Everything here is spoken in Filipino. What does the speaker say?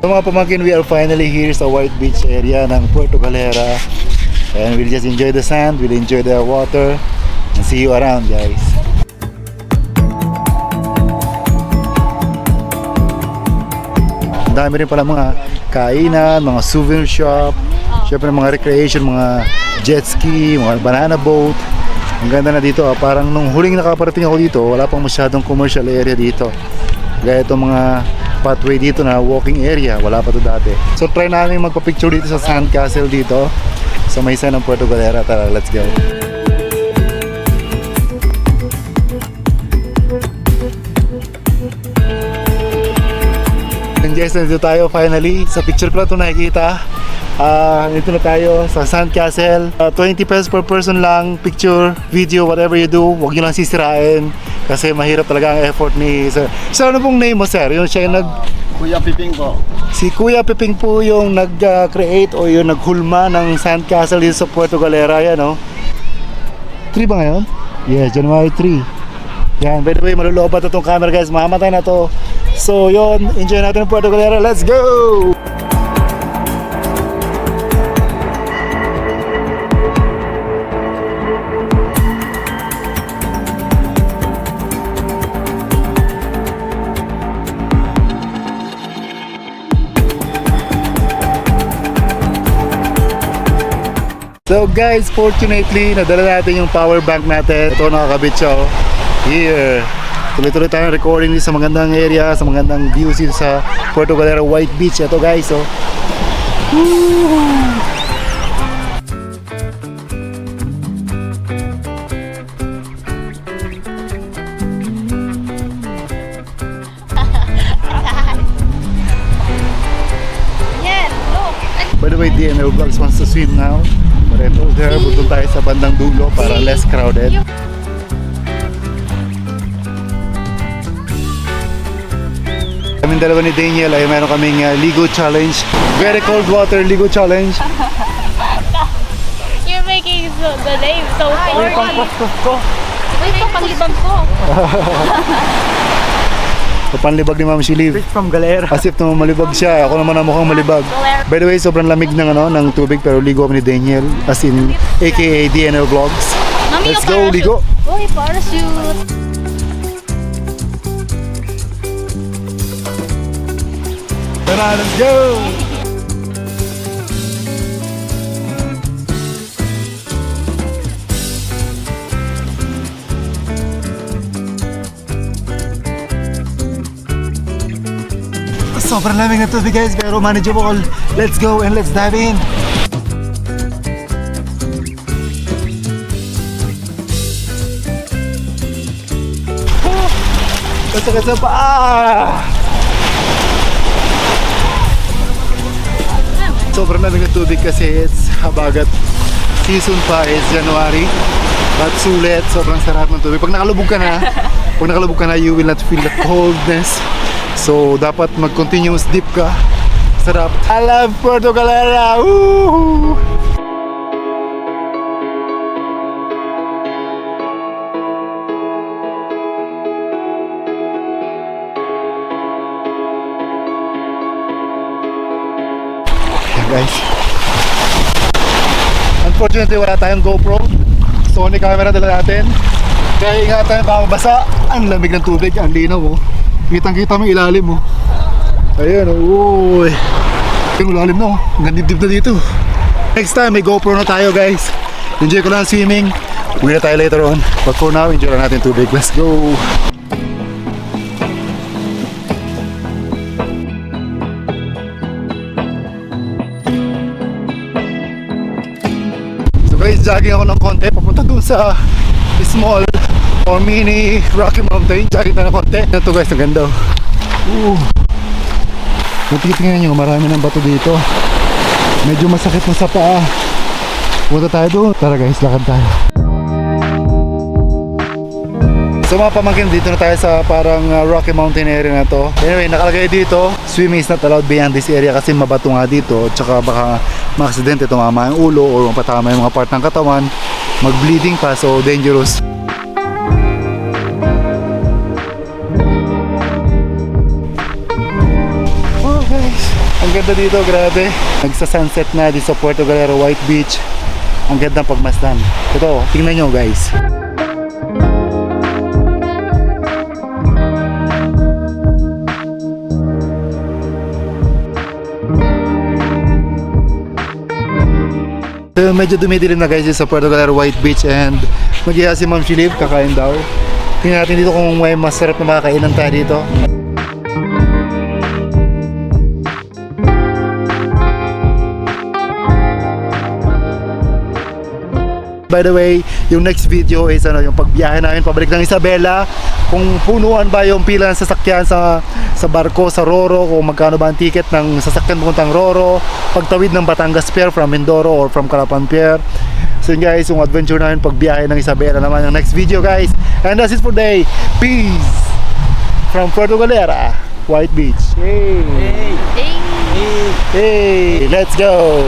So mga pamangkin, we are finally here sa White Beach area ng Puerto Galera. And we'll just enjoy the sand, we'll enjoy the water, and see you around, guys. Ang dami rin pala mga kainan, mga souvenir shop, syempre mga recreation, mga jet ski, mga banana boat. Ang ganda na dito, parang nung huling nakaparating ako dito, wala pang masyadong commercial area dito. Gaya itong mga pathway dito na walking area, wala pa to dati. So try namin magpa-picture dito sa Sand Castle dito sa may side ng Puerto Galera. Tara, let's go. And guys, nandito tayo finally. Sa picture ko na ito nakikita. Dito na tayo sa Sand Castle. 20 pesos per person lang. Picture, video, whatever you do, huwag nyo lang sisirain kasi mahirap talaga ang effort ni sir. Sir, ano pong name mo, sir? Yung siya yung Kuya Piping po. Si Kuya Piping po yung nag-create o yung naghulma ng Sand Castle dito sa Puerto Galera. Yan, no? 3 ba ngayon? Yes, January 3. Yan, by the way, malulobat na itong camera, guys. Mamamatay na to. So, yun, enjoy natin ang Puerto Galera. Let's go! So guys, fortunately, nadala natin yung power bank natin. Ito, nakakabit siya, oh. Here. Tuloy-tuloy tayong recording dito sa magandang area, sa magandang views dito sa Puerto Galera White Beach. Ito guys, oh. Woo! By the way, DNL Vlogs wants to swim now. But I told her, butong tayo sa bandang dulo para less crowded. Kaming dalawa ni Daniel ay meron kaming Ligo Challenge. Very cold water Ligo Challenge. You're making the name so corny. Wait, ito panglibang ko. Panlibag ni Ma'am Shiliv. From Galera. As if naman malibag siya. Ako naman ang mukhang malibag. By the way, sobrang lamig ng tubig pero ligo kami ni Daniel. As in, aka DNL Vlogs. Mami, Let's yung go, parachute. ligo! Uy, parachute. Tara, let's go! Sobrang lamig na tubig, guys, pero manageable. Let's go and let's dive in. Kasakit sa paa! Sobrang lamig na tubig kasi it's habagat season pa is January. But sulit, sobrang sarap ng tubig. Pag nakalubog ka na, you will not feel the coldness. So, dapat mag-continuous dip ka. Sarap. I love Puerto Galera! Woo! Ayan, guys. Unfortunately, wala tayong GoPro. Sony camera dala natin. Kaya ingatan, baka mabasa. Ang lamig ng tubig, ang linaw, oh. Kitang-kita mo yung ilalim, oh. Ayan, oh. Yung ilalim na, oh. Ang dibdib na dito. Next time, may GoPro na tayo, guys. Enjoy ko lang swimming. Uwi na tayo later on. But for now, enjoy na natin tubig. Let's go! So guys, jogging ako ng konti. Papunta doon sa small or mini Rocky Mountain. Jogging na ng konti. Ito guys, ang ganda. Titingnan nyo, marami ng bato dito. Medyo masakit na sa paa. Punta tayo doon. Tara guys, lakad tayo. So mga pamangkin, dito na tayo sa parang Rocky Mountain area na to. Anyway, nakalagay dito, swimming is not allowed beyond this area kasi mabato nga dito. Tsaka baka ma-aksidente, tumama yung ulo o mapatama yung mga part ng katawan. Mag-bleeding pa, so dangerous. Oh guys, ganda dito, grabe. Nagsa-sunset na dito sa Puerto Galera White Beach. Ang ganda ng pagmasdan. Ito, tingnan nyo guys. So, medyo dumidilim na guys dito sa Puerto Galera White Beach and mag-iya si Ma'am Shilip, kakain daw. Tingnan natin dito kung may masarap na makakainan tayo dito. By the way, yung next video is yung pagbiyahe namin pabalik ng Isabela. Kung punuan ba yung pila ng sasakyan sa barko, sa Roro, kung magkano ba ang ticket ng sasakyan puntang Roro, pagtawid ng Batangas Pier from Mindoro or from Calapan Pier. So yun guys, yung adventure namin pagbiyahe ng Isabela naman yung next video guys. And that's it for today. Peace! From Puerto Galera, White Beach. Hey! Hey! Hey! Let's go!